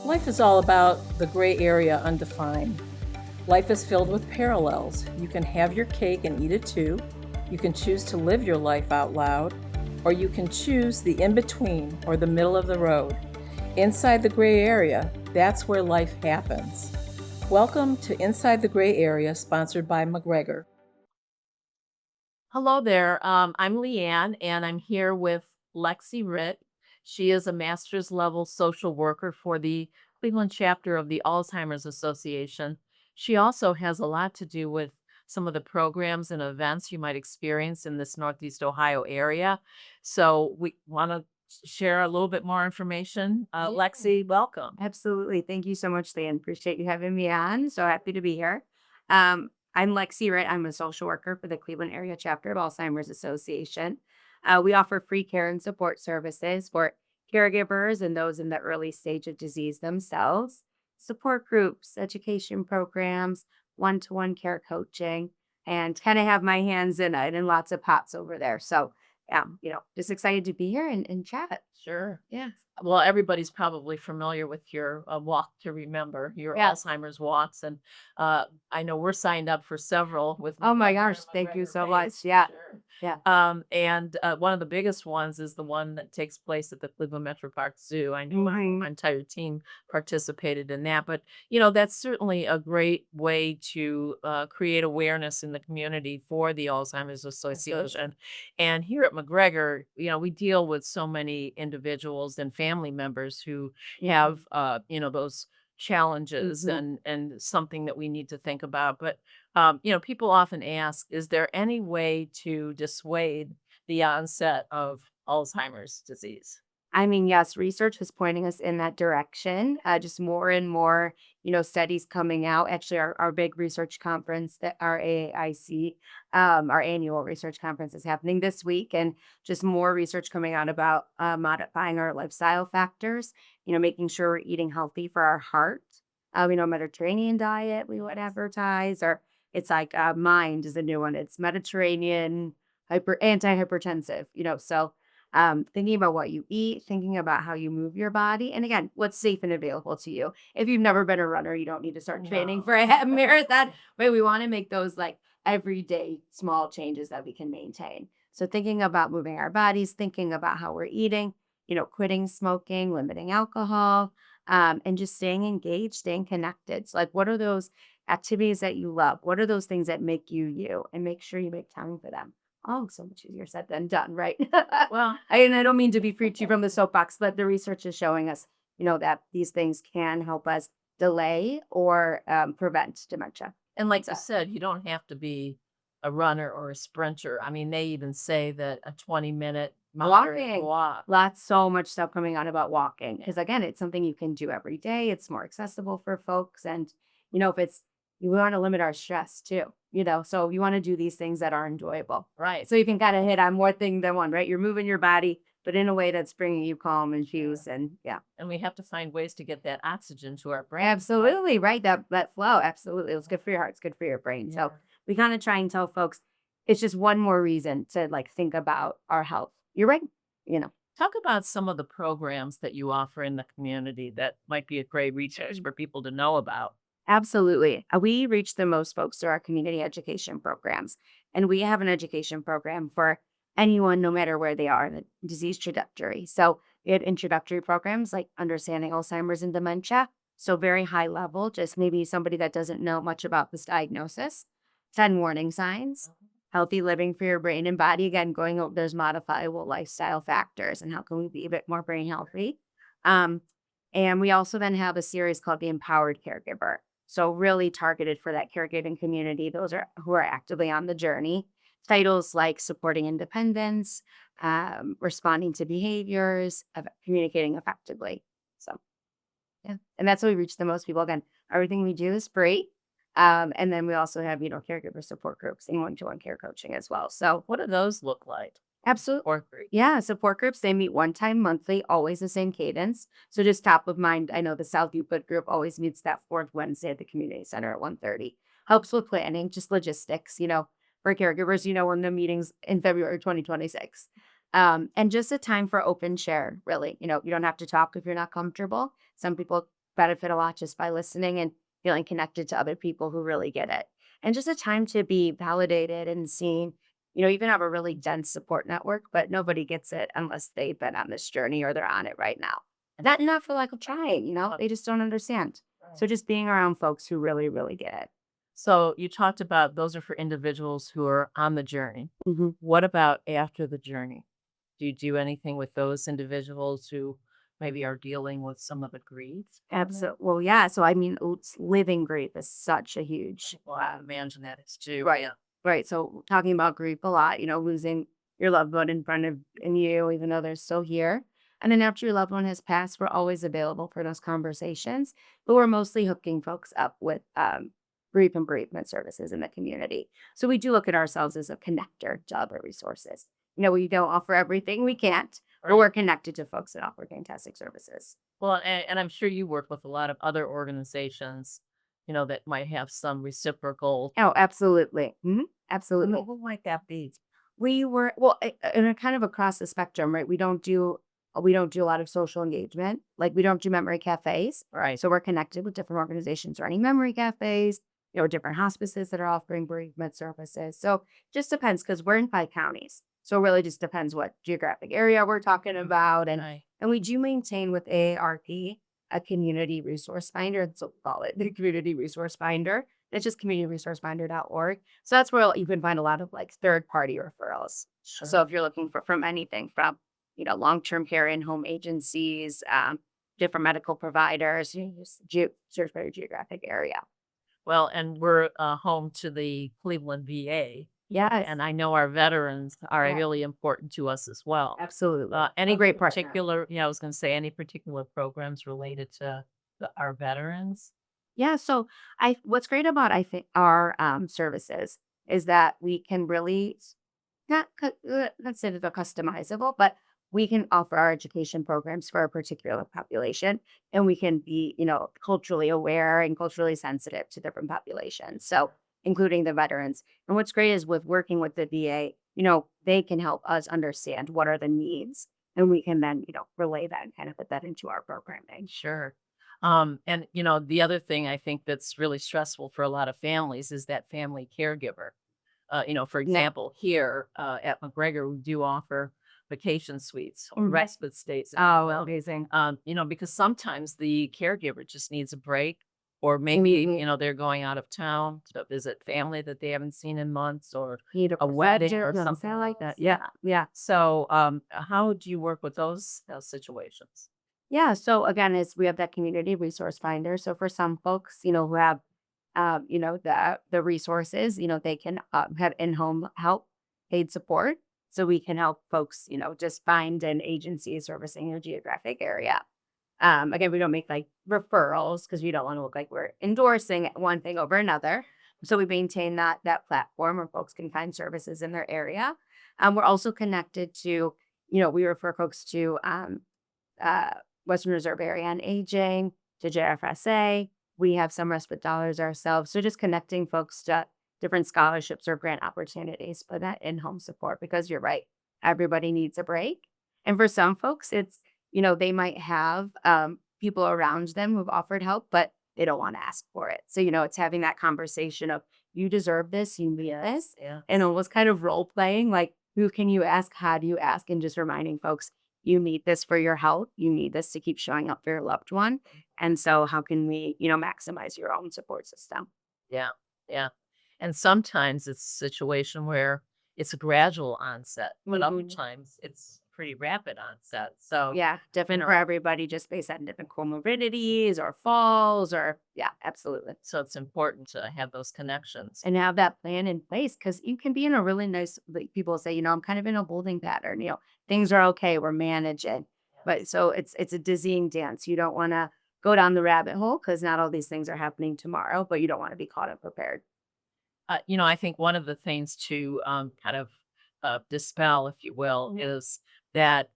Life is all about the gray area undefined. Life is filled with parallels. You can have your cake and eat it too. You can choose to live your life out loud, or you can choose the in between or the middle of the road. Inside the gray area, that's where life happens. Welcome to Inside the Gray Area, sponsored by McGregor. Hello there. I'm Leanne, and I'm here with Lexi Ritt. She is a master's level social worker for the Cleveland chapter of the Alzheimer's Association. She also has a lot to do with some of the programs and events you might experience in this Northeast Ohio area. So we want to share a little bit more information. Yeah. Lexi, welcome. Absolutely. Thank you so much, Dan. Appreciate you having me on. So happy to be here. I'm Lexi Ritt. I'm a social worker for the Cleveland area chapter of Alzheimer's Association. We offer free care and support services for caregivers and those in the early stage of disease themselves, support groups, education programs, one-to-one care coaching, and kind of have my hands in it and lots of pots over there. So, just excited to be here and chat. Sure. Yeah. Well, everybody's probably familiar with your Walk to Remember, your Yeah. Alzheimer's walks, and I know we're signed up for several with Oh my McGregor gosh, and thank you McGregor so Pace. much. Yeah. Sure. Yeah. And one of the biggest ones is the one that takes place at the Cleveland Metro Park Zoo. I know Mhm. my entire team participated in that, but that's certainly a great way to create awareness in the community for the Alzheimer's Association. And here at McGregor, we deal with so many individuals and family members who have, those challenges Mhm. and something that we need to think about. But, people often ask, is there any way to dissuade the onset of Alzheimer's disease? I mean, yes, research is pointing us in that direction. Just more and more, studies coming out. Actually, our big research conference, that our AAIC, our annual research conference is happening this week, and just more research coming out about modifying our lifestyle factors. Making sure we're eating healthy for our heart. Mediterranean diet we would advertise, or it's like Mind is a new one. It's Mediterranean anti-hypertensive. So thinking about what you eat, thinking about how you move your body, and again, what's safe and available to you. If you've never been a runner, you don't need to start training No. for a half marathon, but we want to make those like everyday small changes that we can maintain. So thinking about moving our bodies, thinking about how we're eating, quitting smoking, limiting alcohol, and just staying engaged, staying connected. So like, what are those activities that you love? What are those things that make you you? And make sure you make time for them. Oh, so much easier said than done, right? Well, And I don't mean to be preachy from the soapbox, but the research is showing us, that these things can help us delay or prevent dementia. and like So you said, you don't have to be a runner or a sprinter. I mean, they even say that a 20-minute moderate walking, walk. so much stuff coming out about walking because again, it's something you can do every day. It's more accessible for folks, and if it's we want to limit our stress too. So you want to do these things that are enjoyable. Right. So you can kind of hit on more thing than one, right? You're moving your body, but in a way that's bringing you calm and peace, and yeah. And we have to find ways to get that oxygen to our brain. Absolutely, right, that flow, absolutely, it's good for your heart, it's good for your brain, Yeah. so we kinda try and tell folks it's just one more reason to, like, think about our health. You're right, you know? Talk about some of the programs that you offer in the community that might be a great resource for people to know about. Absolutely, we reach the most folks through our community education programs, and we have an education program for anyone, no matter where they are in the disease trajectory, so we have introductory programs like understanding Alzheimer's and dementia, so very high level, just maybe somebody that doesn't know much about this diagnosis. 10 warning signs, healthy living for your brain and body. Again, going over those modifiable lifestyle factors and how can we be a bit more brain healthy. Um, and we also then have a series called The Empowered Caregiver. So really targeted for that caregiving community, those are who are actively on the journey. Titles like supporting independence, responding to behaviors, communicating effectively. So yeah, and that's how we reach the most people. Again, everything we do is free. And then we also have, caregiver support groups and one-to-one care coaching as well. So What do those look like? absolutely. Or group? Yeah, support groups, they meet one time monthly, always the same cadence. So just top of mind, I know the South Euclid group always meets that fourth Wednesday at the community center at 1:30. Helps with planning, just logistics, for caregivers, when the meetings in February 2026. And just a time for open share, really. You don't have to talk if you're not comfortable. Some people benefit a lot just by listening and feeling connected to other people who really get it. And just a time to be validated and seen. Even have a really dense support network, but nobody gets it unless they've been on this journey or they're on it right now. And that not for lack of trying, they just don't understand. So just being around folks who really, really get it. So you talked about those are for individuals who are on the journey. Mhm. What about after the journey? Do you do anything with those individuals who maybe are dealing with some of the grief from it? Absolutely. Well, yeah. So I mean, living grief is such a huge, Well, I imagine that is too. right, Yeah. right. So talking about grief a lot, losing your loved one in front of and you, even though they're still here. And then after your loved one has passed, we're always available for those conversations. But we're mostly hooking folks up with grief and bereavement services in the community. So we do look at ourselves as a connector to other resources. We don't offer everything we can't, but we're connected to folks that offer fantastic services. Well, and I'm sure you work with a lot of other organizations, that might have some reciprocal. Oh, absolutely. Who Absolutely. who might that be? We were well, and kind of across the spectrum, right? We don't do a lot of social engagement. Like we don't do memory cafes. Right. So we're connected with different organizations running memory cafes, different hospices that are offering bereavement services. So just depends because we're in 5 counties. So it really just depends what geographic area we're talking about. And Right. and we do maintain with AARP a community resource finder. So we call it the community resource finder. It's just communityresourcefinder.org. So that's where you can find a lot of like third party referrals. Sure. So if you're looking for from anything from, long-term care in-home agencies, different medical providers, just search by your geographic area. Well, and we're home to the Cleveland VA, Yes, and I know our veterans are yeah, really important to us as well. absolutely. Any A great partner. particular, yeah, I was going to say any particular programs related to our veterans? Yeah, so what's great about I think our services is that we can really not say that they're customizable, but we can offer our education programs for a particular population, and we can be, culturally aware and culturally sensitive to different populations. So, including the veterans. And what's great is with working with the VA, they can help us understand what are the needs, and we can then, relay that and kind of put that into our programming. Sure. And the other thing I think that's really stressful for a lot of families is that family caregiver. For Ne- example, here at McGregor, we do offer vacation suites or Mhm. respite stays. Oh, amazing. Because sometimes the caregiver just needs a break, or maybe, Mhm. they're going out of town to visit family that they haven't seen in months, or Need a a wedding procedure, or something like like that. that. Yeah, yeah. So, how do you work with those situations? Yeah. So again, is we have that community resource finder. So for some folks, who have, the resources, they can have in-home help, paid support. So we can help folks, just find an agency servicing your geographic area. Again, we don't make like referrals because we don't want to look like we're endorsing one thing over another. So we maintain that platform where folks can find services in their area. We're also connected to, we refer folks to uh, Western Reserve Area on Aging, to JFSA. We have some respite dollars ourselves. So just connecting folks to different scholarships or grant opportunities for that in-home support because you're right, everybody needs a break. And for some folks, it's, they might have people around them who've offered help, but they don't want to ask for it. So, it's having that conversation of you deserve this, you need this, Yeah. and almost kind of role playing like, who can you ask? How do you ask? And just reminding folks you need this for your health. You need this to keep showing up for your loved one. And so how can we, maximize your own support system? Yeah. Yeah. And sometimes it's a situation where it's a gradual onset, but other Mhm. times it's pretty rapid onset. So, Yeah, different know. for everybody just based on different comorbidities or falls or yeah, absolutely. so it's important to have those connections. And have that plan in place because you can be in a really nice like people say, I'm kind of in a holding pattern, things are okay, we're managing. But so it's a dizzying dance. You don't want to go down the rabbit hole because not all these things are happening tomorrow, but you don't want to be caught unprepared. I think one of the things to kind of dispel, if you will, Mhm. is that,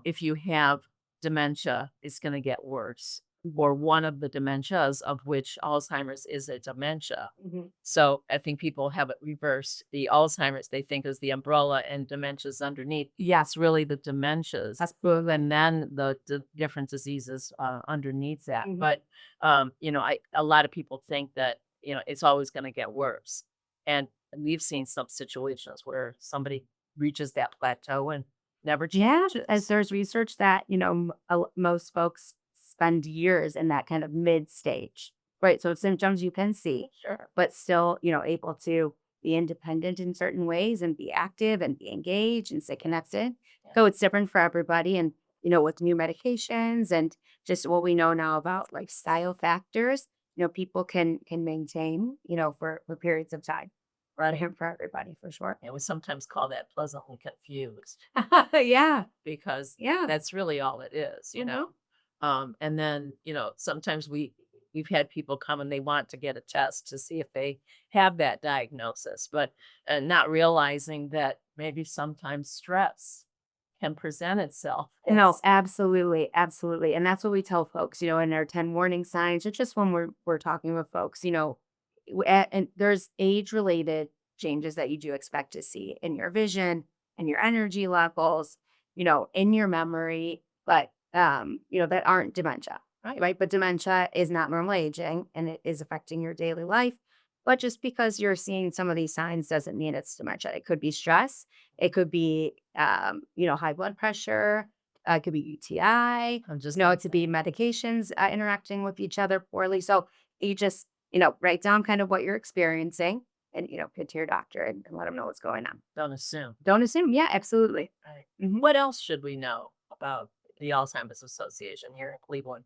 if you have dementia, it's going to get worse. or one of the dementias, of which Alzheimer's is a dementia. Mhm. So I think people have it reversed. The Alzheimer's they think is the umbrella and dementias underneath. Yes, really the dementias. And then the different diseases underneath that. Mhm. But a lot of people think that it's always going to get worse, and we've seen some situations where somebody reaches that plateau and never Yeah, changes. as there's research that, most folks spend years in that kind of mid stage, right? So symptoms you can see, Sure. but still, able to be independent in certain ways and be active and be engaged and stay connected. Yeah. So it's different for everybody. And, with new medications and just what we know now about lifestyle factors, people can maintain, for periods of time. Right here for everybody for sure. And we sometimes call that pleasantly confused Yeah. because Yeah. that's really all it is. And then, sometimes we've had people come and they want to get a test to see if they have that diagnosis, but not realizing that maybe sometimes stress can present itself. No, absolutely, absolutely, and that's what we tell folks, in our 10 warning signs, or just when we're talking with folks, and there's age-related changes that you do expect to see in your vision and your energy levels, in your memory, but that aren't dementia, right? But dementia is not normal aging, and it is affecting your daily life. But just because you're seeing some of these signs doesn't mean it's dementia. It could be stress. It could be, high blood pressure. It could be UTI. I'm just It could be medications interacting with each other poorly. So you just, write down kind of what you're experiencing and, get to your doctor and let them know what's going on. don't assume. Don't assume. Yeah, absolutely. Right. Mhm. What else should we know about the Alzheimer's Association here in Cleveland?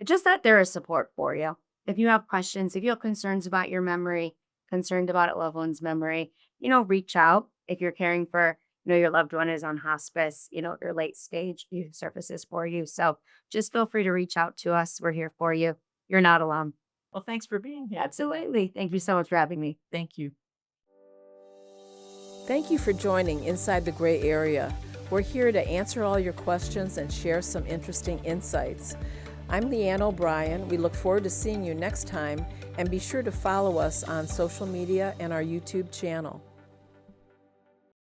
Just that there is support for you. If you have questions, if you have concerns about your memory, concerned about a loved one's memory, reach out. If you're caring for, your loved one is on hospice, your late stage, you have services for you. So just feel free to reach out to us. We're here for you. You're not alone. Well, thanks for being here. today. Absolutely. Thank you so much for having me. Thank you. Thank you for joining Inside the Gray Area. We're here to answer all your questions and share some interesting insights. I'm Leanne O'Brien. We look forward to seeing you next time, and be sure to follow us on social media and our YouTube channel.